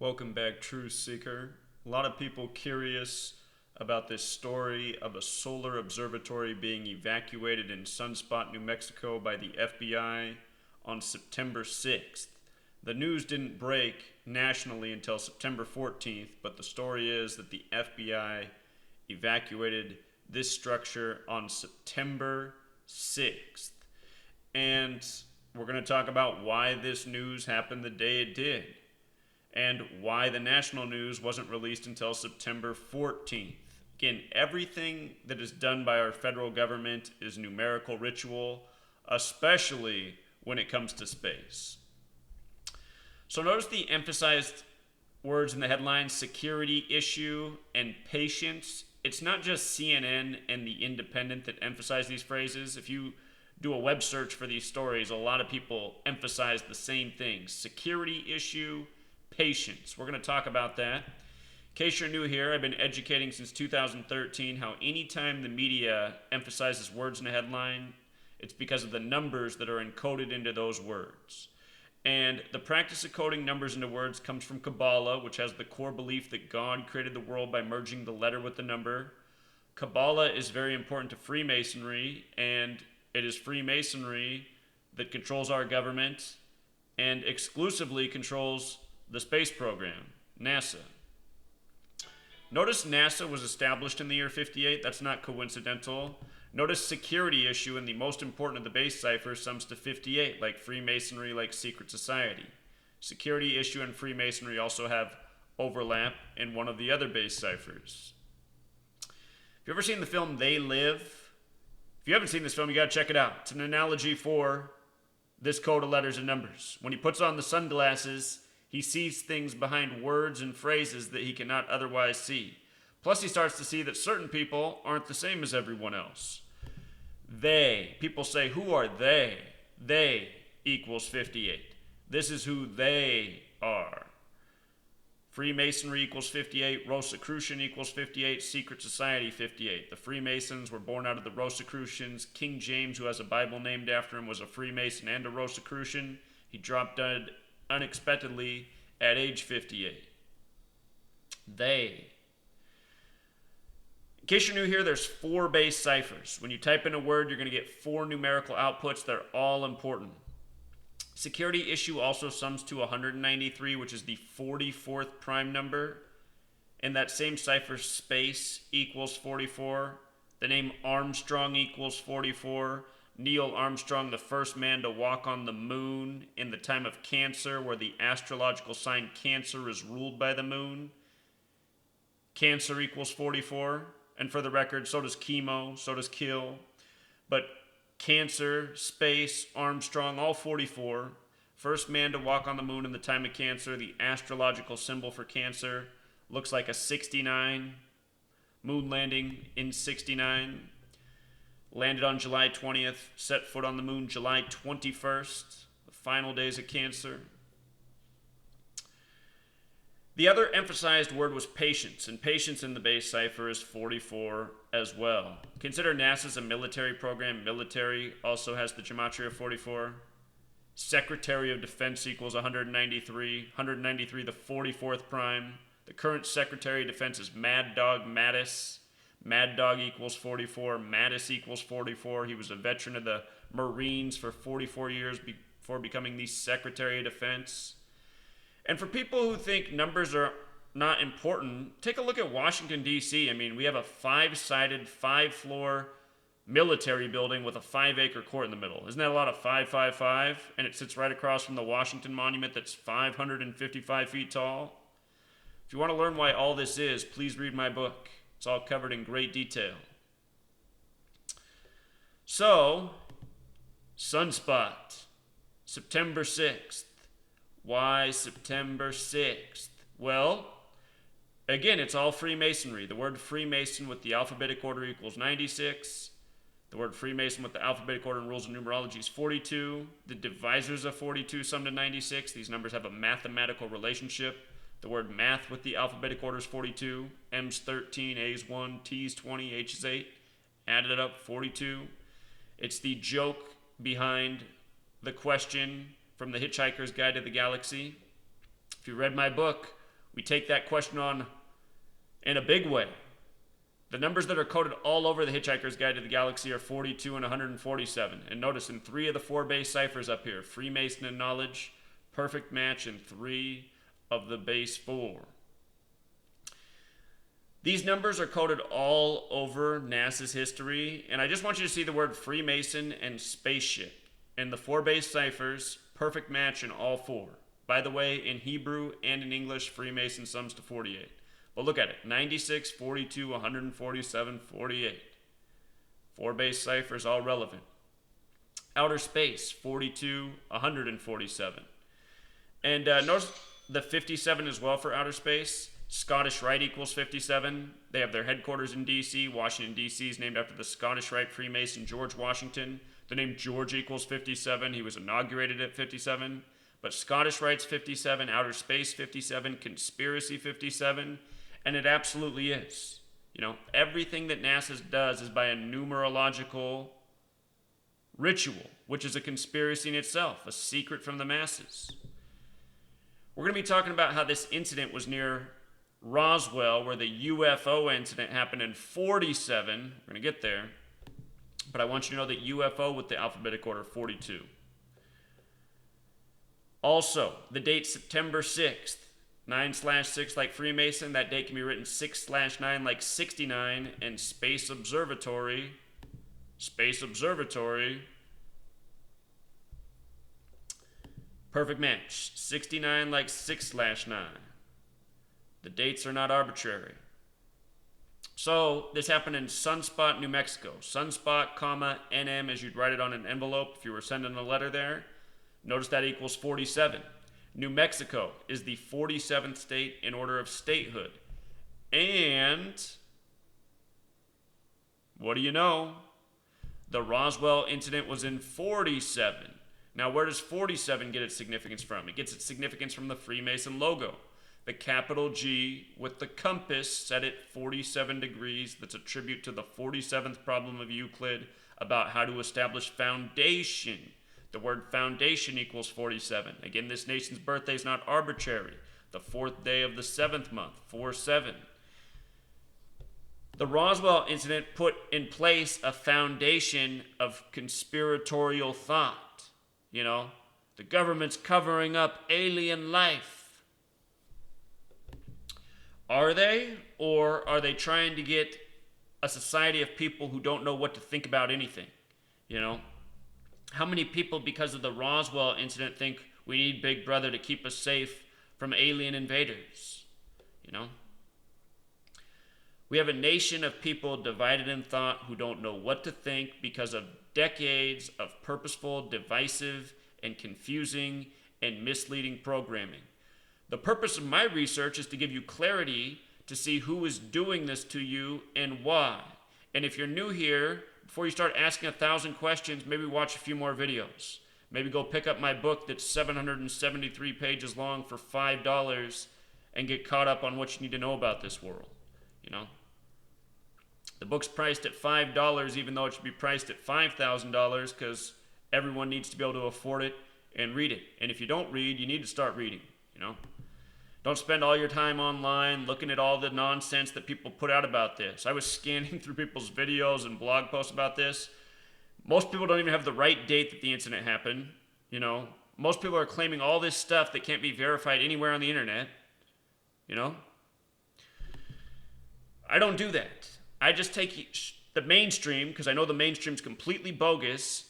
Welcome back, Truth Seeker. A lot of people curious about this story of a solar observatory being evacuated in Sunspot, New Mexico by the FBI on September 6th. The news didn't break nationally until September 14th, but the story is that the FBI evacuated this structure on September 6th. And we're going to talk about why this news happened the day it did and why the national news wasn't released until September 14th. Again, everything that is done by our federal government is numerical ritual, especially when it comes to space. So notice the emphasized words in the headline: security issue and patience. It's not just CNN and The Independent that emphasize these phrases. If you do a web search for these stories, a lot of people emphasize the same things: security issue, patience. We're going to talk about that. In case you're new here, I've been educating since 2013 how anytime the media emphasizes words in a headline, it's because of the numbers that are encoded into those words. And the practice of coding numbers into words comes from Kabbalah, which has the core belief that God created the world by merging the letter with the number. Kabbalah is very important to Freemasonry, and it is Freemasonry that controls our government and exclusively controls the space program, NASA. Notice NASA was established in the year 58. That's not coincidental. Notice security issue in the most important of the base ciphers sums to 58, like Freemasonry, like secret society. Security issue and Freemasonry also have overlap in one of the other base ciphers. Have you ever seen the film They Live? If you haven't seen this film, you gotta check it out. It's an analogy for this code of letters and numbers. When he puts on the sunglasses, he sees things behind words and phrases that he cannot otherwise see. Plus, he starts to see that certain people aren't the same as everyone else. They. People say, who are they? They equals 58. This is who they are. Freemasonry equals 58. Rosicrucian equals 58. Secret Society 58. The Freemasons were born out of the Rosicrucians. King James, who has a Bible named after him, was a Freemason and a Rosicrucian. He dropped dead unexpectedly at age 58. They. In case you're new here, there's 4 base ciphers. When you type in a word, you're going to get 4 numerical outputs. They're all important. Security issue also sums to 193, which is the 44th prime number. In that same cipher, space equals 44. The name Armstrong equals 44. Neil Armstrong, the first man to walk on the moon in the time of Cancer, where the astrological sign Cancer is ruled by the moon. Cancer equals 44. And for the record, so does chemo, so does kill. But Cancer, space, Armstrong, all 44. First man to walk on the moon in the time of Cancer. The astrological symbol for Cancer looks like a 69. Moon landing in 69. Landed on July 20th. Set foot on the moon July 21st. The final days of Cancer. The other emphasized word was patience, and patience in the base cipher is 44 as well. Consider NASA's a military program. Military also has the Gematria 44. Secretary of Defense equals 193. 193, the 44th prime. The current Secretary of Defense is Mad Dog Mattis. Mad Dog equals 44. Mattis equals 44. He was a veteran of the Marines for 44 years before becoming the Secretary of Defense. And for people who think numbers are not important, take a look at Washington, D.C. I mean, we have a 5-sided, 5-floor military building with a 5-acre court in the middle. Isn't that a lot of 555? And it sits right across from the Washington Monument that's 555 feet tall. If you want to learn why all this is, please read my book. It's all covered in great detail. So, Sunspot, September 6th. Why September 6th? Well, again, it's all Freemasonry. The word Freemason with the alphabetic order equals 96. The word Freemason with the alphabetic order and rules of numerology is 42. The divisors of 42 sum to 96. These numbers have a mathematical relationship. The word math with the alphabetic order is 42. M's 13, A's 1, T's 20, H's 8. Added it up, 42. It's the joke behind the question from the Hitchhiker's Guide to the Galaxy. If you read my book, We take that question on in a big way. The numbers that are coded all over the Hitchhiker's Guide to the Galaxy are 42 and 147. And notice in 3 of the 4 base ciphers up here, Freemason and Knowledge, perfect match in 3 of the base 4. These numbers are coded all over NASA's history, and I just want you to see the word Freemason and spaceship. In the 4 base ciphers, perfect match in all 4. By the way, in Hebrew and in English, Freemason sums to 48. But look at it, 96, 42, 147, 48. 4 base ciphers, all relevant. Outer space, 42, 147. And notice the 57 as well for outer space. Scottish Rite equals 57. They have their headquarters in D.C. Washington, D.C. is named after the Scottish Rite Freemason George Washington. The name George equals 57. He was inaugurated at 57. But Scottish Rite's 57, outer space 57, conspiracy 57, and it absolutely is. You know, everything that NASA does is by a numerological ritual, which is a conspiracy in itself, a secret from the masses. We're going to be talking about how this incident was near Roswell, where the UFO incident happened in 47. We're going to get there. But I want you to know that UFO with the alphabetic order 42. Also, the date September 6th, 9/6 like Freemason. That date can be written 6/9 like 69. And Space Observatory, perfect match, 69 like 6/9. The dates are not arbitrary. So this happened in Sunspot, New Mexico. Sunspot, comma, NM, as you'd write it on an envelope if you were sending a letter there. Notice that equals 47. New Mexico is the 47th state in order of statehood. And what do you know? The Roswell incident was in 47. Now, where does 47 get its significance from? It gets its significance from the Freemason logo. The capital G with the compass set at 47 degrees. That's a tribute to the 47th problem of Euclid about how to establish foundation. The word foundation equals 47. Again, this nation's birthday is not arbitrary. The 4th day of the 7th month, 4/7. The Roswell incident put in place a foundation of conspiratorial thought. You know, the government's covering up alien life. Are they? Or are they trying to get a society of people who don't know what to think about anything? You know? How many people, because of the Roswell incident, think we need Big Brother to keep us safe from alien invaders? You know? We have a nation of people divided in thought who don't know what to think because of decades of purposeful, divisive, and confusing and misleading programming. The purpose of my research is to give you clarity to see who is doing this to you and why. And if you're new here, before you start asking 1,000 questions, maybe watch a few more videos. Maybe go pick up my book that's 773 pages long for $5 and get caught up on what you need to know about this world. You know? The book's priced at $5, even though it should be priced at $5,000, because everyone needs to be able to afford it and read it. And if you don't read, you need to start reading. You know? Don't spend all your time online looking at all the nonsense that people put out about this. I was scanning through people's videos and blog posts about this. Most people don't even have the right date that the incident happened. You know, most people are claiming all this stuff that can't be verified anywhere on the internet. You know? I don't do that. I just take the mainstream, because I know the mainstream's completely bogus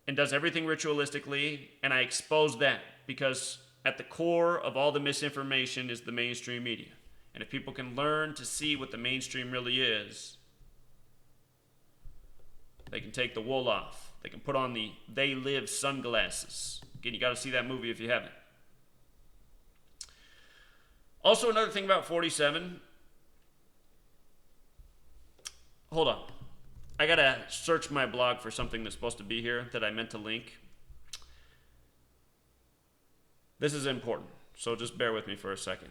and does everything ritualistically, and I expose that, because at the core of all the misinformation is the mainstream media. And if people can learn to see what the mainstream really is, they can take the wool off. They can put on the They Live sunglasses. Again, you got to see that movie if you haven't. Also, another thing about 47. Hold on. I got to search my blog for something that's supposed to be here that I meant to link. This is important, so just bear with me for a second.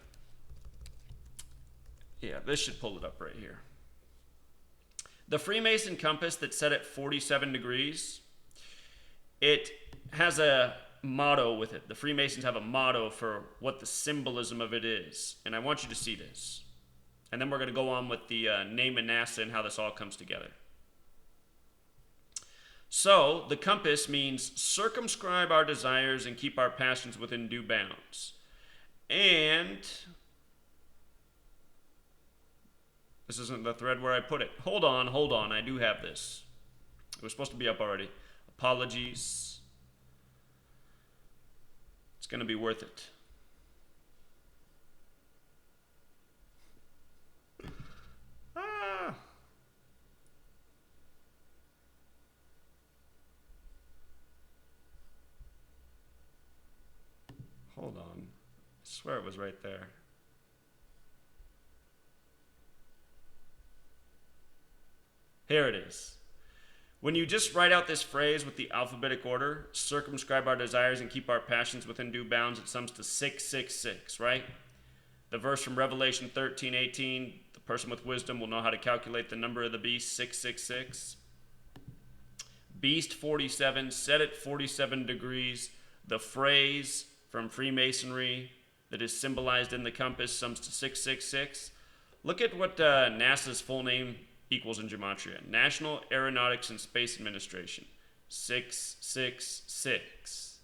Yeah, this should pull it up right here. The Freemason compass that's set at 47 degrees, it has a motto with it. The Freemasons have a motto for what the symbolism of it is. And I want you to see this. And then we're going to go on with the name of NASA and how this all comes together. So, the compass means circumscribe our desires and keep our passions within due bounds. And this isn't the thread where I put it. Hold on, I do have this. It was supposed to be up already. Apologies. It's going to be worth it. Hold on. I swear it was right there. Here it is. When you just write out this phrase with the alphabetic order, circumscribe our desires and keep our passions within due bounds, it sums to 666, right? The verse from Revelation 13:18, the person with wisdom will know how to calculate the number of the beast, 666. Beast 47, set at 47 degrees. The phrase from Freemasonry that is symbolized in the compass sums to 666. Look at what NASA's full name equals in Gematria. National Aeronautics and Space Administration. 666.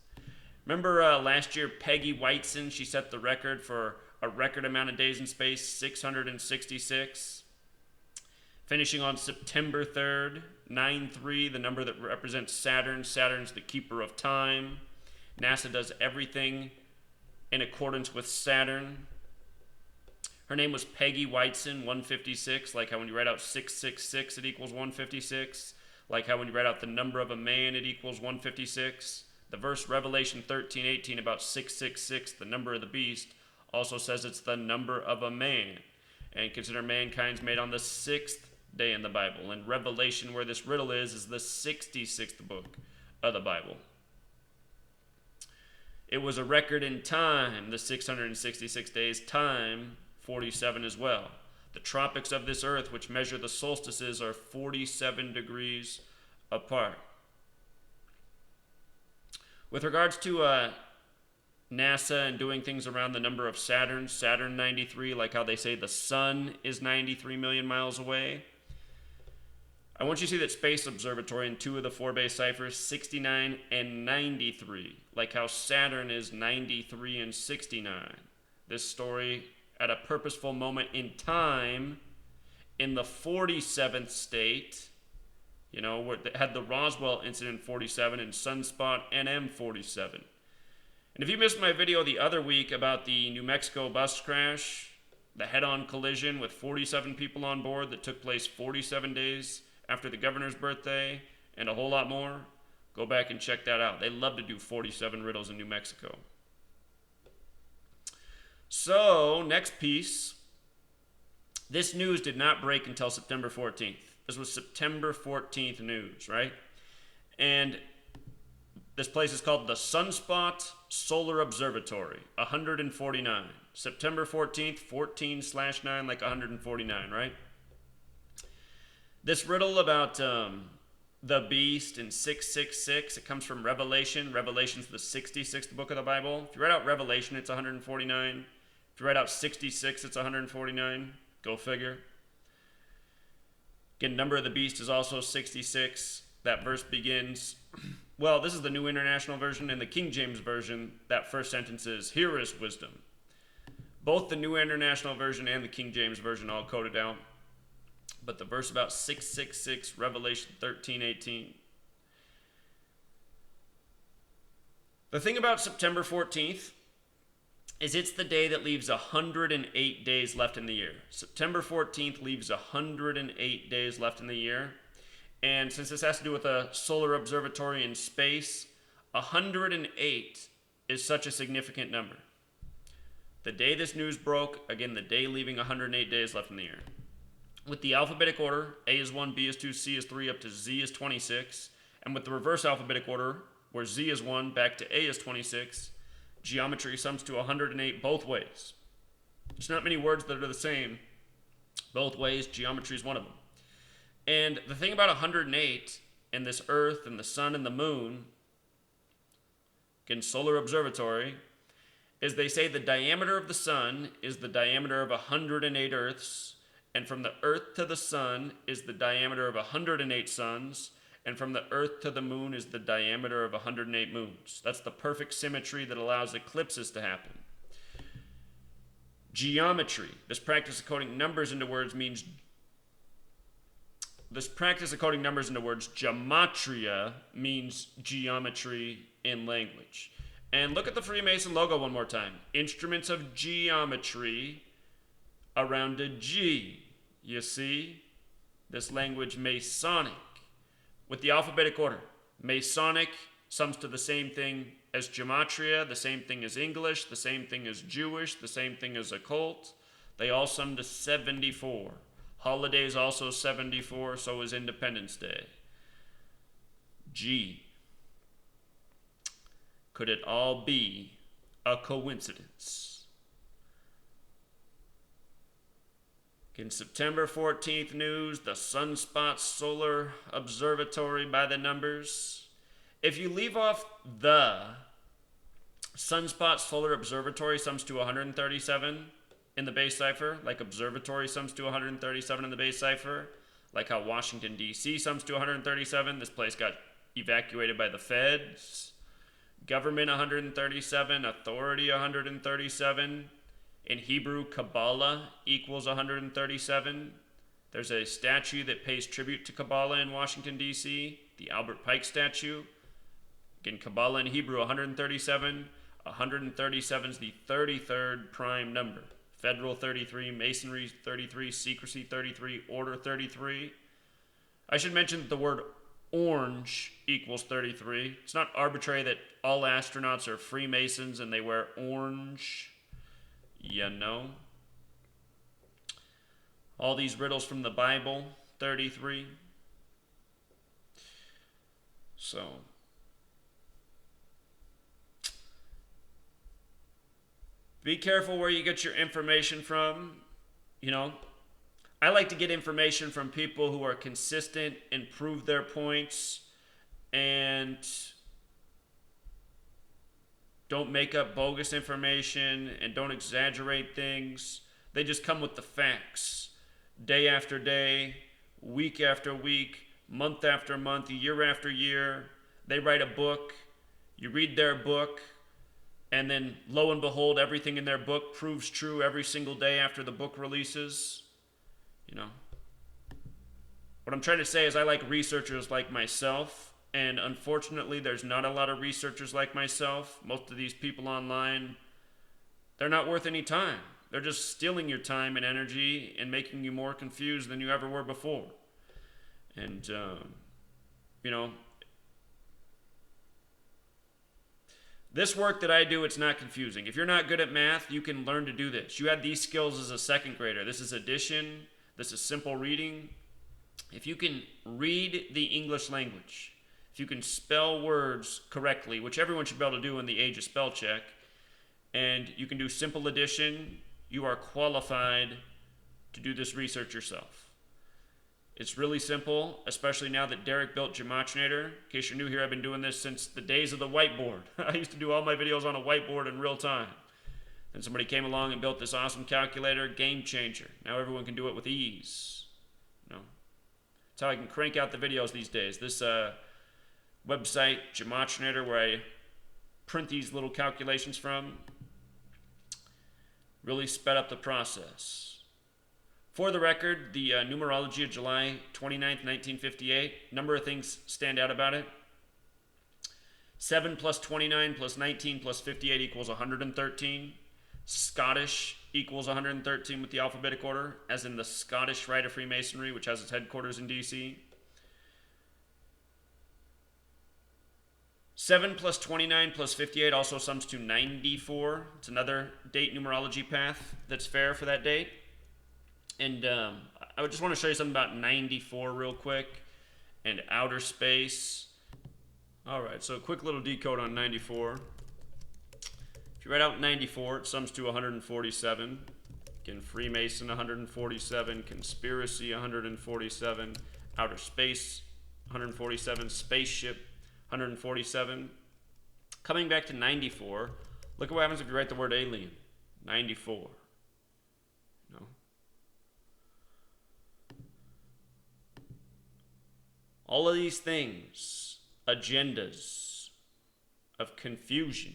Remember last year, Peggy Whiteson, she set the record for a record amount of days in space, 666. Finishing on September 3rd, 9-3, the number that represents Saturn. Saturn's the keeper of time. NASA does everything in accordance with Saturn. Her name was Peggy Whiteson, 156, like how when you write out 666, it equals 156. Like how when you write out the number of a man, it equals 156. The verse Revelation 13:18 about 666, the number of the beast, also says it's the number of a man. And consider mankind's made on the 6th day in the Bible. And Revelation, where this riddle is the 66th book of the Bible. It was a record in time, the 666 days, time 47 as well. The tropics of this earth, which measure the solstices, are 47 degrees apart. With regards to NASA and doing things around the number of Saturn, Saturn 93, like how they say the sun is 93 million miles away. I want you to see that Space Observatory in 2 of the 4 base ciphers, 69 and 93, like how Saturn is 93 and 69. This story at a purposeful moment in time in the 47th state, you know, where they had the Roswell incident 47 and Sunspot NM 47. And if you missed my video the other week about the New Mexico bus crash, the head-on collision with 47 people on board that took place 47 days after the governor's birthday, and a whole lot more, go back and check that out. They love to do 47 riddles in New Mexico. So, next piece. This news did not break until September 14th. This was September 14th news, right? And this place is called the Sunspot Solar Observatory, 149. September 14th, 14/9, like 149, right? This riddle about the beast in 666, it comes from Revelation. Revelation's the 66th book of the Bible. If you write out Revelation, it's 149. If you write out 66, it's 149. Go figure. Again, number of the beast is also 66. That verse begins, well, this is the New International Version. In the King James Version, that first sentence is, "Here is wisdom." Both the New International Version and the King James Version all coded out. But the verse about 666, Revelation 13:18. The thing about September 14th is it's the day that leaves 108 days left in the year. September 14th leaves 108 days left in the year. And since this has to do with a solar observatory in space, 108 is such a significant number. The day this news broke, again, the day leaving 108 days left in the year. With the alphabetic order, A is 1, B is 2, C is 3, up to Z is 26. And with the reverse alphabetic order, where Z is 1, back to A is 26, geometry sums to 108 both ways. There's not many words that are the same both ways. Geometry is one of them. And the thing about 108 and this Earth and the sun and the moon, again, solar observatory, is they say the diameter of the sun is the diameter of 108 Earths, and from the Earth to the sun is the diameter of 108 suns, and from the Earth to the moon is the diameter of 108 moons. That's the perfect symmetry that allows eclipses to happen. Geometry. This practice of coding numbers into words gematria means geometry in language. And look at the Freemason logo one more time. Instruments of geometry around a G. You see? This language, Masonic. With the alphabetic order. Masonic sums to the same thing as Gematria, the same thing as English, the same thing as Jewish, the same thing as occult. They all sum to 74. Holidays also 74, so is Independence Day. G. Could it all be a coincidence? In September 14th news, the Sunspot Solar Observatory by the numbers. If you leave off the, Sunspot Solar Observatory sums to 137 in the base cipher, like observatory sums to 137 in the base cipher, like how Washington, D.C. sums to 137. This place got evacuated by the feds. Government 137, authority 137. In Hebrew, Kabbalah equals 137. There's a statue that pays tribute to Kabbalah in Washington, D.C., the Albert Pike statue. Again, Kabbalah in Hebrew, 137. 137 is the 33rd prime number. Federal 33, Masonry 33, Secrecy 33, Order 33. I should mention that the word orange equals 33. It's not arbitrary that all astronauts are Freemasons and they wear orange. You know. All these riddles from the Bible, 33. So, be careful where you get your information from. You know, I like to get information from people who are consistent and prove their points and don't make up bogus information and don't exaggerate things. They just come with the facts. Day after day, week after week, month after month, year after year. They write a book. You read their book. And then, lo and behold, everything in their book proves true every single day after the book releases. You know. What I'm trying to say is I like researchers like myself. And unfortunately, there's not a lot of researchers like myself. Most of these people online, they're not worth any time. They're just stealing your time and energy and making you more confused than you ever were before. And, you know, this work that I do, it's not confusing. If you're not good at math, you can learn to do this. You had these skills as a second grader. This is addition. This is simple reading. If you can read the English language, if you can spell words correctly, which everyone should be able to do in the age of spell check, and you can do simple addition, you are qualified to do this research yourself. It's really simple, especially now that Derek built Gematria. In case you're new here, I've been doing this since the days of the whiteboard. I used to do all my videos on a whiteboard in real time. Then somebody came along and built this awesome calculator, game changer. Now everyone can do it with ease. You know, that's how I can crank out the videos these days. This website, Gematria, where I print these little calculations from, really sped up the process. For the record, the numerology of July 29th, 1958, number of things stand out about it. 7 plus 29 plus 19 plus 58 equals 113. Scottish equals 113 with the alphabetic order, as in the Scottish Rite of Freemasonry, which has its headquarters in D.C. 7 plus 29 plus 58 also sums to 94. It's another date numerology path that's fair for that date. And I would just want to show you something about 94 real quick and outer space. All right, so a quick little decode on 94. If you write out 94, it sums to 147. Again, Freemason 147, conspiracy 147, outer space 147, spaceship 147. Coming back to 94, look at what happens if you write the word alien. 94. No. All of these things, agendas of confusion,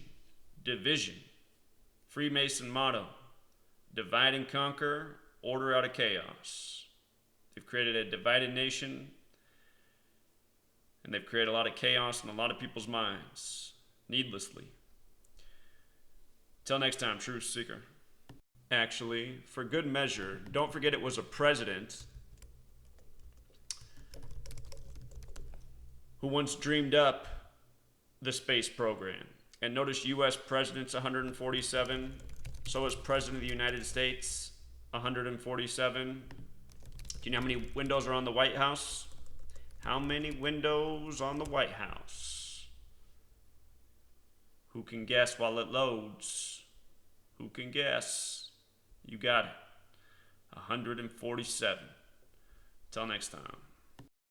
division, Freemason motto, divide and conquer, order out of chaos. They've created a divided nation, and they've created a lot of chaos in a lot of people's minds, needlessly. Till next time, Truth Seeker. Actually, for good measure, don't forget it was a president who once dreamed up the space program. And notice U.S. president's 147, so is President of the United States 147. Do you know how many windows are on the White House? How many windows on the White House? Who can guess while it loads? Who can guess? You got it. 147. Till next time.